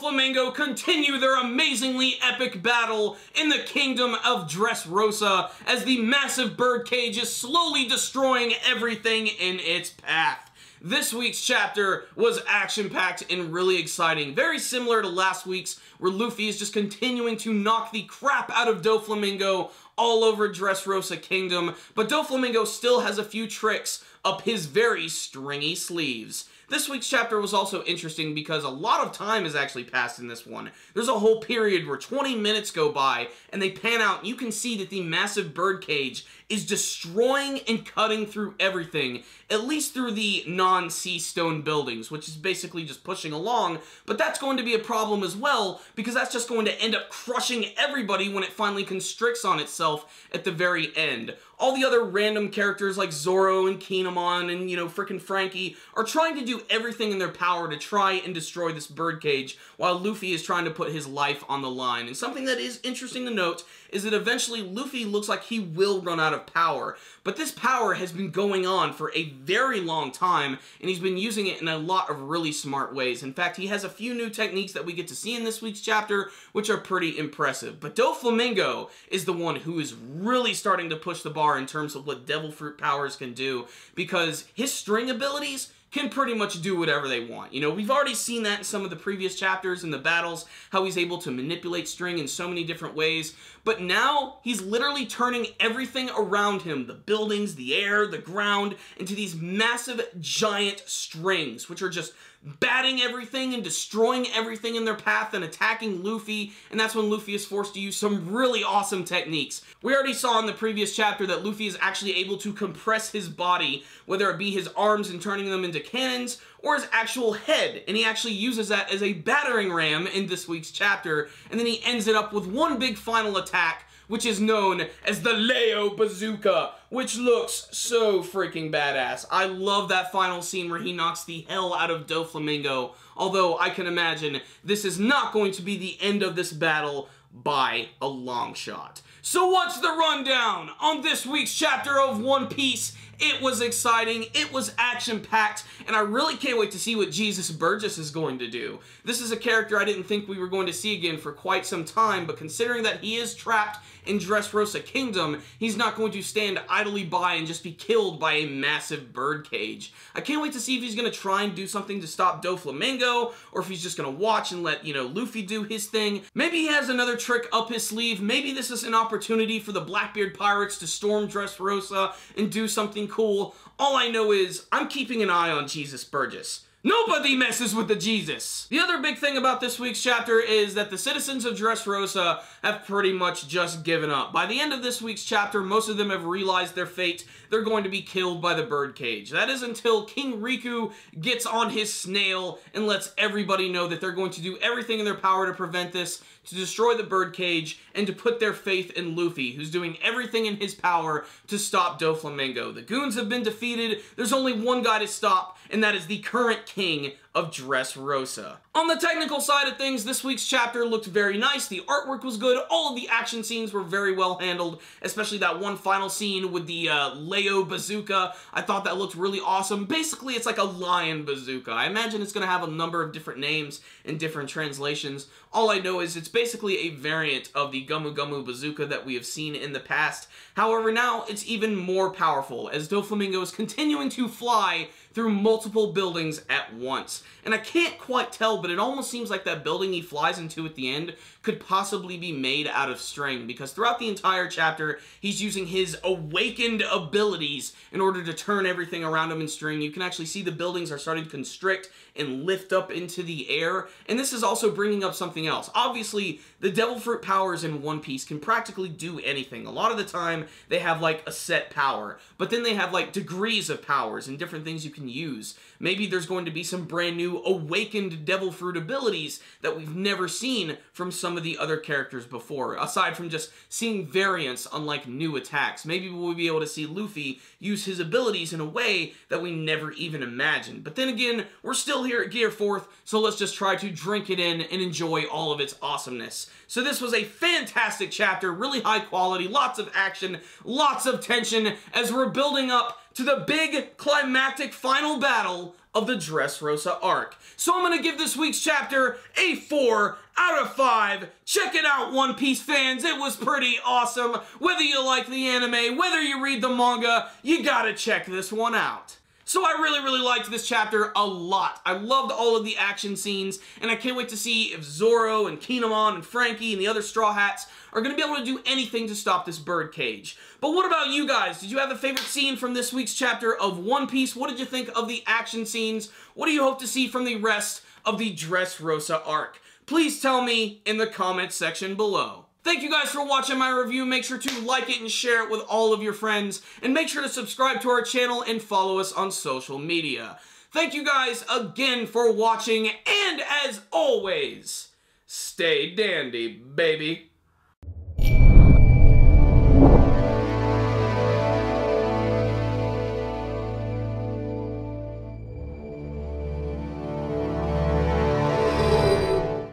Doflamingo continue their amazingly epic battle in the kingdom of Dressrosa as the massive birdcage is slowly destroying everything in its path. This week's chapter was action-packed and really exciting, very similar to last week's where Luffy is just continuing to knock the crap out of Doflamingo all over Dressrosa Kingdom, but Doflamingo still has a few tricks up his very stringy sleeves. This week's chapter was also interesting because a lot of time has actually passed in this one. There's a whole period where 20 minutes go by and they pan out and you can see that the massive birdcage is destroying and cutting through everything, at least through the non-sea stone buildings, which is basically just pushing along, but that's going to be a problem as well because that's just going to end up crushing everybody when it finally constricts on itself at the very end. All the other random characters like Zoro and Kinemon and, frickin' Frankie are trying to do everything in their power to try and destroy this birdcage while Luffy is trying to put his life on the line. And something that is interesting to note is that eventually Luffy looks like he will run out of power. But this power has been going on for a very long time, and he's been using it in a lot of really smart ways. In fact, he has a few new techniques that we get to see in this week's chapter, which are pretty impressive. But Doflamingo is the one who is really starting to push the bar in terms of what Devil Fruit powers can do, because his string abilities can pretty much do whatever they want. We've already seen that in some of the previous chapters in the battles, how he's able to manipulate string in so many different ways, but now he's literally turning everything around him, the buildings, the air, the ground, into these massive giant strings, which are just batting everything and destroying everything in their path and attacking Luffy, and that's when Luffy is forced to use some really awesome techniques. We already saw in the previous chapter that Luffy is actually able to compress his body, whether it be his arms and turning them into cannons, or his actual head, and he actually uses that as a battering ram in this week's chapter, and then he ends it up with one big final attack, which is known as the Leo Bazooka, which looks so freaking badass. I love that final scene where he knocks the hell out of Doflamingo, although I can imagine this is not going to be the end of this battle by a long shot. So what's the rundown on this week's chapter of One Piece? It was exciting, it was action-packed, and I really can't wait to see what Jesus Burgess is going to do. This is a character I didn't think we were going to see again for quite some time, but considering that he is trapped in Dressrosa Kingdom, he's not going to stand idly by and just be killed by a massive birdcage. I can't wait to see if he's going to try and do something to stop Doflamingo, or if he's just going to watch and let, Luffy do his thing. Maybe he has another trick up his sleeve. Maybe this is an opportunity for the Blackbeard Pirates to storm Dressrosa and do something cool. All I know is I'm keeping an eye on Jesus Burgess. Nobody messes with the Jesus! The other big thing about this week's chapter is that the citizens of Dressrosa have pretty much just given up. By the end of this week's chapter, most of them have realized their fate. They're going to be killed by the birdcage. That is until King Riku gets on his snail and lets everybody know that they're going to do everything in their power to prevent this, to destroy the birdcage, and to put their faith in Luffy, who's doing everything in his power to stop Doflamingo. The goons have been defeated. There's only one guy to stop, and that is the current king of Dressrosa. On the technical side of things, this week's chapter looked very nice. The artwork was good. All of the action scenes were very well handled, especially that one final scene with the Leo bazooka. I thought that looked really awesome. Basically, it's like a lion bazooka. I imagine it's going to have a number of different names and different translations. All I know is it's basically a variant of the Gumu Gumu bazooka that we have seen in the past. However, now it's even more powerful as Doflamingo is continuing to fly through multiple buildings at once. And I can't quite tell, but it almost seems like that building he flies into at the end could possibly be made out of string, because throughout the entire chapter, he's using his awakened abilities in order to turn everything around him in string. You can actually see the buildings are starting to constrict and lift up into the air, and this is also bringing up something else. Obviously, the Devil Fruit powers in One Piece can practically do anything. A lot of the time, they have like a set power, but then they have like degrees of powers and different things you can use. Maybe there's going to be some brand new awakened Devil Fruit abilities that we've never seen from some of the other characters before, aside from just seeing variants on like new attacks. Maybe we'll be able to see Luffy use his abilities in a way that we never even imagined. But then again, we're still here at Gear 4th, so let's just try to drink it in and enjoy all of its awesomeness. So this was a fantastic chapter, really high quality, lots of action, lots of tension as we're building up to the big climactic final battle of the Dressrosa arc. So I'm going to give this week's chapter a 4 out of 5. Check it out, One Piece fans. It was pretty awesome. Whether you like the anime, whether you read the manga, you gotta check this one out. So I really liked this chapter a lot. I loved all of the action scenes, and I can't wait to see if Zoro and Kinemon and Frankie and the other Straw Hats are going to be able to do anything to stop this birdcage. But what about you guys? Did you have a favorite scene from this week's chapter of One Piece? What did you think of the action scenes? What do you hope to see from the rest of the Dressrosa arc? Please tell me in the comments section below. Thank you guys for watching my review. Make sure to like it and share it with all of your friends. And make sure to subscribe to our channel and follow us on social media. Thank you guys again for watching. And as always, stay dandy, baby.